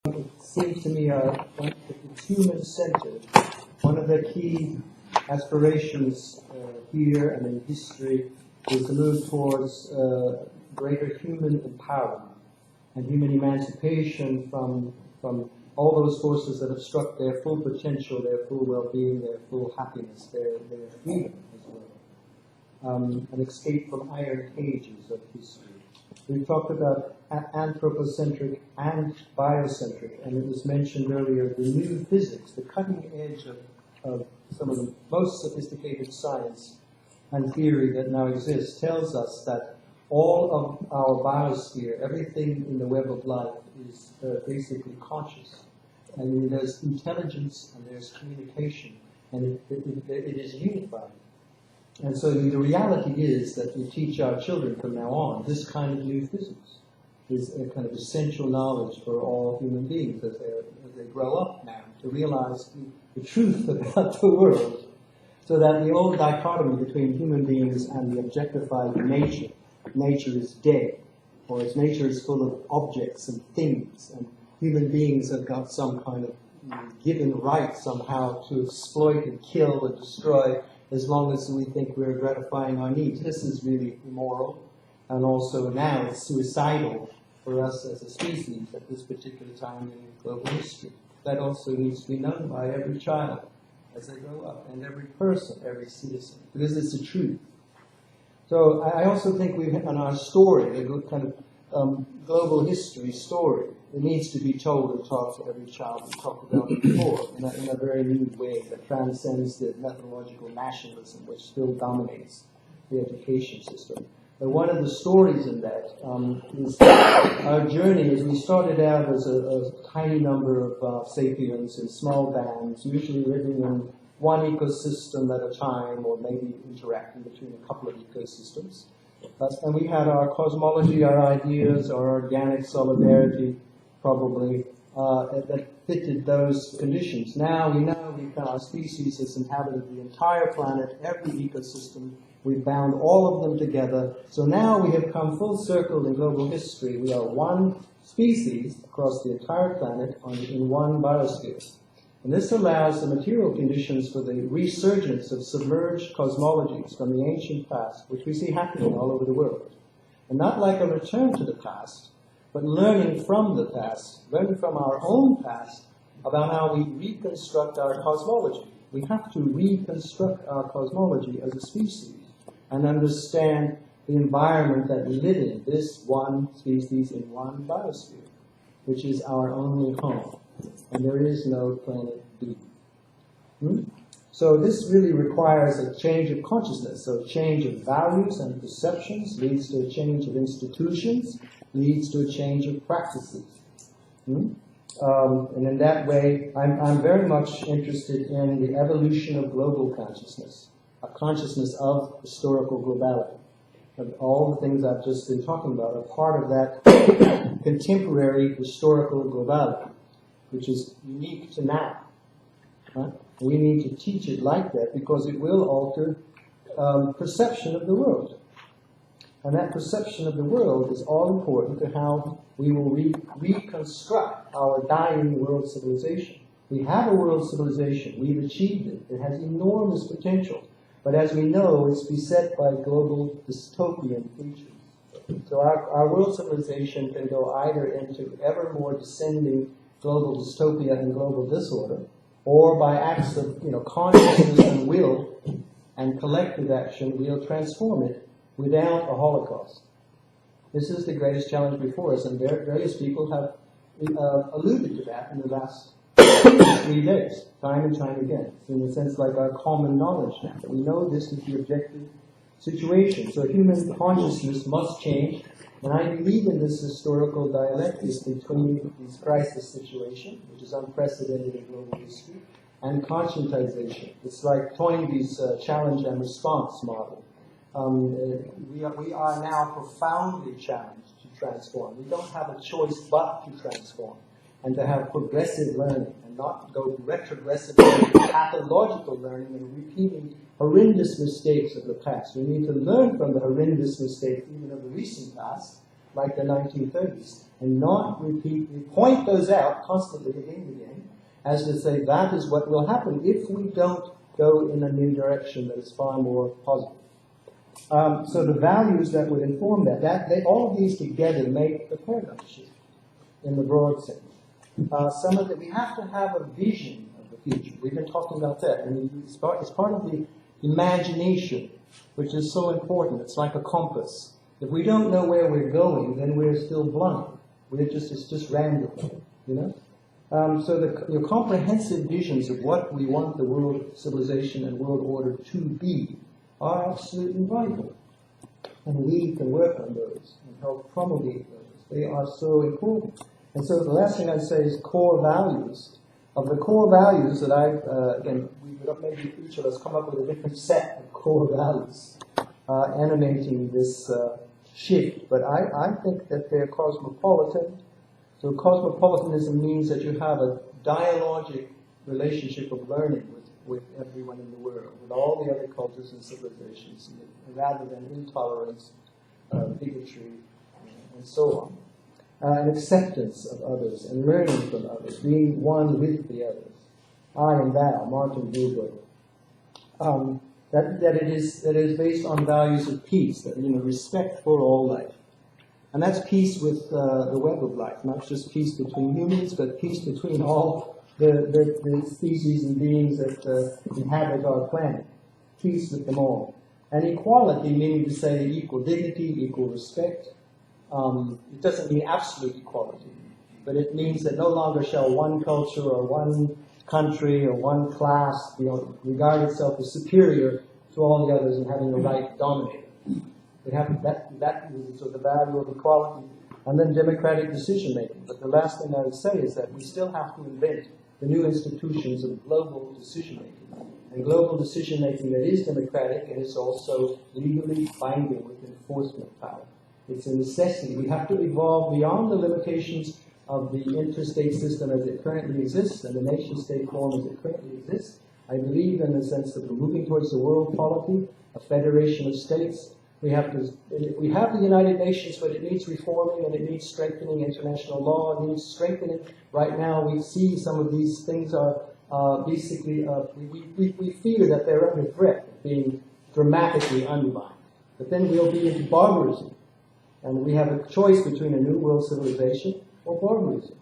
It seems to me it's human-centered. One of the key aspirations here and in history is to move towards greater human empowerment and human emancipation from all those forces that obstruct their full potential, their full well-being, their full happiness, their freedom as well. An escape from iron cages of history. We talked about anthropocentric and biocentric, and it was mentioned earlier, the new physics, the cutting edge of some of the most sophisticated science and theory that now exists, tells us that all of our biosphere, everything in the web of life is basically conscious. And there's intelligence and there's communication, and it is unified. And so the reality is that we teach our children from now on this kind of new physics is a kind of essential knowledge for all human beings as they grow up now to realize the truth about the world, so that the old dichotomy between human beings and the objectified nature is dead, or its nature is full of objects and things, and human beings have got some kind of given right somehow to exploit and kill and destroy as long as we think we're gratifying our needs. This is really immoral, and also now it's suicidal for us as a species at this particular time in global history. That also needs to be known by every child as they grow up, and every person, every citizen, because it's the truth. So I also think we have in our story, a good kind of global history story, it needs to be told and taught to every child. We talked about it before in a very new way that transcends the methodological nationalism which still dominates the education system. But one of the stories in that is our journey as we started out as a tiny number of sapiens in small bands, usually living in one ecosystem at a time, or maybe interacting between a couple of ecosystems. And we had our cosmology, our ideas, our organic solidarity, probably, that fitted those conditions. Now we know our species has inhabited the entire planet, every ecosystem. We've bound all of them together. So now we have come full circle in global history. We are one species across the entire planet in one biosphere. And this allows the material conditions for the resurgence of submerged cosmologies from the ancient past, which we see happening all over the world. And not like a return to the past, but learning from the past, learning from our own past about how we reconstruct our cosmology. We have to reconstruct our cosmology as a species and understand the environment that we live in, this one species in one biosphere, which is our only home. And there is no planet B. So this really requires a change of consciousness. So a change of values and perceptions leads to a change of institutions, leads to a change of practices. And in that way, I'm very much interested in the evolution of global consciousness, a consciousness of historical globality. And all the things I've just been talking about are part of that contemporary historical globality, which is unique to now. Right? We need to teach it like that because it will alter perception of the world. And that perception of the world is all important to how we will reconstruct our dying world civilization. We have a world civilization. We've achieved it. It has enormous potential. But as we know, it's beset by global dystopian features. So our world civilization can go either into ever more descending global dystopia and global disorder, or by acts of consciousness and will and collective action, we'll transform it without a Holocaust. This is the greatest challenge before us, and various people have alluded to that in the last 3 days, time and time again. It's in a sense like our common knowledge now. We know this is the objective situation. So human consciousness must change, and I believe in this historical dialectic between this crisis situation, which is unprecedented in global history, and conscientization. It's like Toynbee's challenge and response model. We are now profoundly challenged to transform. We don't have a choice but to transform and to have progressive learning and not go retrogressive learning, pathological learning, and repeating horrendous mistakes of the past. We need to learn from the horrendous mistakes even of the recent past like the 1930s, and not repeat, we point those out constantly again and again, as to say that is what will happen if we don't go in a new direction that is far more positive. So the values that would inform all of these together make the paradigm shift in the broad sense. Some of we have to have a vision of the future. We've been talking about that, and it's part of the imagination, which is so important. It's like a compass. If we don't know where we're going, then we're still blind. It's just random, you know. So your comprehensive visions of what we want the world civilization and world order to be are absolutely vital, and we can work on those and help promulgate those. They are so important. And so the last thing I'd say is core values. Of the core values that again, we would maybe each of us come up with a different set of core values animating this shift. But I think that they're cosmopolitan. So cosmopolitanism means that you have a dialogic relationship of learning with everyone in the world, with all the other cultures and civilizations, rather than intolerance, bigotry, and so on. An acceptance of others and learning from others, being one with the others. I and thou, Martin Buber. That it is based on values of peace, that respect for all life, and that's peace with the web of life, not just peace between humans, but peace between all the species and beings that inhabit our planet. Peace with them all, and equality, meaning to say equal dignity, equal respect. It doesn't mean absolute equality, but it means that no longer shall one culture or one country or one class regard itself as superior to all the others and having the right to dominate. We have that is sort of the value of equality, and then democratic decision making. But the last thing I would say is that we still have to invent the new institutions of global decision making, and global decision making that is democratic and is also legally binding with enforcement power. It's a necessity. We have to evolve beyond the limitations of the interstate system as it currently exists and the nation-state form as it currently exists. I believe in the sense that we're moving towards the world polity, a federation of states. We have the United Nations, but it needs reforming and it needs strengthening international law. It needs strengthening. Right now, we see some of these things are basically, we fear that they're under threat of being dramatically undermined. But then we'll be into barbarism. And we have a choice between a new world civilization or barbarism.